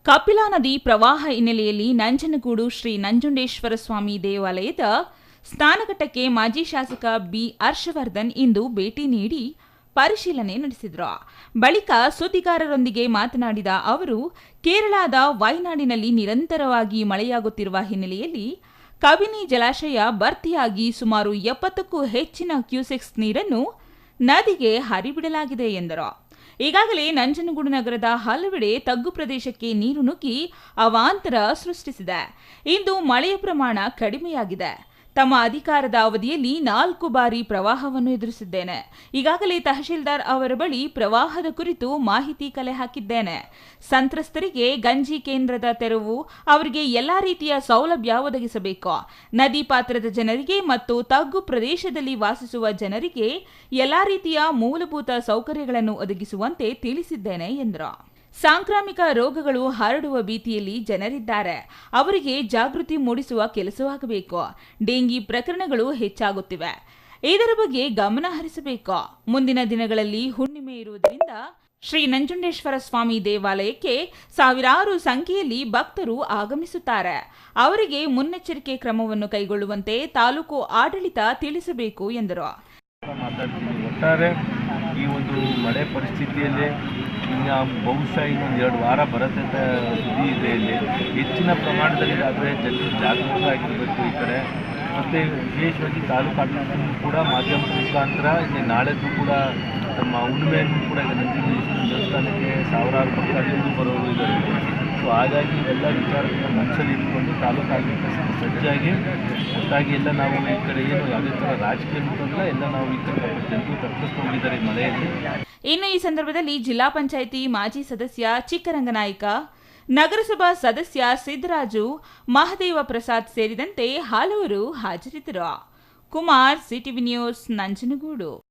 ಕಪಿಲಾ ನದಿ ಪ್ರವಾಹ ಹಿನ್ನೆಲೆಯಲ್ಲಿ ನಂಜನಗೂಡು ಶ್ರೀ ನಂಜುಂಡೇಶ್ವರ ಸ್ವಾಮಿ ದೇವಾಲಯದ ಸ್ನಾನಘಟ್ಟಕ್ಕೆ ಮಾಜಿ ಶಾಸಕ ಬಿ ಹರ್ಷವರ್ಧನ್ ಇಂದು ಭೇಟಿ ನೀಡಿ ಪರಿಶೀಲನೆ ನಡೆಸಿದರು. ಬಳಿಕ ಸುದ್ದಿಗಾರರೊಂದಿಗೆ ಮಾತನಾಡಿದ ಅವರು, ಕೇರಳದ ವಯನಾಡಿನಲ್ಲಿ ನಿರಂತರವಾಗಿ ಮಳೆಯಾಗುತ್ತಿರುವ ಹಿನ್ನೆಲೆಯಲ್ಲಿ ಕಬಿನಿ ಜಲಾಶಯ ಭರ್ತಿಯಾಗಿ ಸುಮಾರು 70ಕ್ಕೂ ಹೆಚ್ಚಿನ ಕ್ಯೂಸೆಕ್ಸ್ ನೀರನ್ನು ನದಿಗೆ ಹರಿಬಿಡಲಾಗಿದೆ ಎಂದರು. ಈಗಾಗಲೇ ನಂಜನಗೂಡು ನಗರದ ಹಲವೆಡೆ ತಗ್ಗು ಪ್ರದೇಶಕ್ಕೆ ನೀರು ನುಗ್ಗಿ ಅವಾಂತರ ಸೃಷ್ಟಿಸಿದೆ. ಇಂದು ಮಳೆಯ ಪ್ರಮಾಣ ಕಡಿಮೆಯಾಗಿದೆ. ತಮ್ಮ ಅಧಿಕಾರದ ಅವಧಿಯಲ್ಲಿ 4 ಬಾರಿ ಪ್ರವಾಹವನ್ನು ಎದುರಿಸಿದ್ದೇನೆ. ಈಗಾಗಲೇ ತಹಶೀಲ್ದಾರ್ ಅವರ ಬಳಿ ಪ್ರವಾಹದ ಕುರಿತು ಮಾಹಿತಿ ಕಲೆ ಹಾಕಿದ್ದೇನೆ. ಸಂತ್ರಸ್ತರಿಗೆ ಗಂಜಿ ಕೇಂದ್ರದ ತೆರವು, ಅವರಿಗೆ ಎಲ್ಲಾ ರೀತಿಯ ಸೌಲಭ್ಯ ಒದಗಿಸಬೇಕು. ನದಿ ಪಾತ್ರದ ಜನರಿಗೆ ಮತ್ತು ತಗ್ಗು ಪ್ರದೇಶದಲ್ಲಿ ವಾಸಿಸುವ ಜನರಿಗೆ ಎಲ್ಲಾ ರೀತಿಯ ಮೂಲಭೂತ ಸೌಕರ್ಯಗಳನ್ನು ಒದಗಿಸುವಂತೆ ತಿಳಿಸಿದ್ದೇನೆ ಎಂದರು. ಸಾಂಕ್ರಾಮಿಕ ರೋಗಗಳು ಹರಡುವ ಭೀತಿಯಲ್ಲಿ ಜನರಿದ್ದಾರೆ. ಅವರಿಗೆ ಜಾಗೃತಿ ಮೂಡಿಸುವ ಕೆಲಸವಾಗಬೇಕು. ಡೆಂಗಿ ಪ್ರಕರಣಗಳು ಹೆಚ್ಚಾಗುತ್ತಿವೆ. ಇದರ ಬಗ್ಗೆ ಗಮನ ಹರಿಸಬೇಕು. ಮುಂದಿನ ದಿನಗಳಲ್ಲಿ ಹುಣ್ಣಿಮೆ ಇರುವುದರಿಂದ ಶ್ರೀ ನಂಜುಂಡೇಶ್ವರ ಸ್ವಾಮಿ ದೇವಾಲಯಕ್ಕೆ ಸಾವಿರಾರು ಸಂಖ್ಯೆಯಲ್ಲಿ ಭಕ್ತರು ಆಗಮಿಸುತ್ತಾರೆ. ಅವರಿಗೆ ಮುನ್ನೆಚ್ಚರಿಕೆ ಕ್ರಮವನ್ನು ಕೈಗೊಳ್ಳುವಂತೆ ತಾಲೂಕು ಆಡಳಿತ ತಿಳಿಸಬೇಕು ಎಂದರು. ಒಟ್ಟಾರೆ ಈ ಒಂದು ಮಳೆ ಪರಿಸ್ಥಿತಿಯಲ್ಲಿ ಇನ್ನು ಬಹುಶಃ ಇನ್ನೊಂದು 2 ವಾರ ಬರುತ್ತೆ ಅಂತ ಸುದ್ದಿ ಇದೆ. ಇಲ್ಲಿ ಹೆಚ್ಚಿನ ಪ್ರಮಾಣದಲ್ಲಿ ಆದರೆ ಜನರು ಜಾಗೃತರಾಗಿರಬೇಕು ಈ ಕಡೆ. ಮತ್ತು ವಿಶೇಷವಾಗಿ ತಾಲೂಕು ಆಡಳಿತ ಕೂಡ ಮಾಧ್ಯಮದ ಮುಖಾಂತರ ನಾಳೆದ್ದು ಕೂಡ ನಮ್ಮ ಹುಣ್ಣಿಮೆಯನ್ನು ಕೂಡ ನಂಜುಂಡೇಶ್ವರ ದೇವಸ್ಥಾನಕ್ಕೆ ಸಾವಿರಾರು ಭಕ್ತಾದಿಗಳು ಬರೋರು ಇದ್ದಾರೆ. ಸೊ ಹಾಗಾಗಿ ಇವೆಲ್ಲ ವಿಚಾರಗಳನ್ನ ಮನಸ್ಸಲ್ಲಿ ಇಟ್ಕೊಂಡು ತಾಲೂಕು ಆಡಳಿತ ಸಜ್ಜಾಗಿ ಒಟ್ಟಾಗಿ ಎಲ್ಲ ನಾವು ಈ ಕಡೆ ಏನು ಯಾವುದೇ ಥರ ರಾಜಕೀಯ ಮುಖಂಡ ಎಲ್ಲ ನಾವು ಈ ಕಡೆ ಜನರು ತಪ್ಪಿಸ್ಕೊಂಡಿದ್ದಾರೆ ಮಳೆಯಲ್ಲಿ. ಇನ್ನು ಈ ಸಂದರ್ಭದಲ್ಲಿ ಜಿಲ್ಲಾ ಪಂಚಾಯಿತಿ ಮಾಜಿ ಸದಸ್ಯ ಚಿಕ್ಕರಂಗನಾಯ್ಕ, ನಗರಸಭಾ ಸದಸ್ಯ ಸಿದ್ದರಾಜು, ಮಹದೇವ ಪ್ರಸಾದ್ ಸೇರಿದಂತೆ ಹಲವರು ಹಾಜರಿದ್ದರು. Kumar, CTV news, Nanjangud.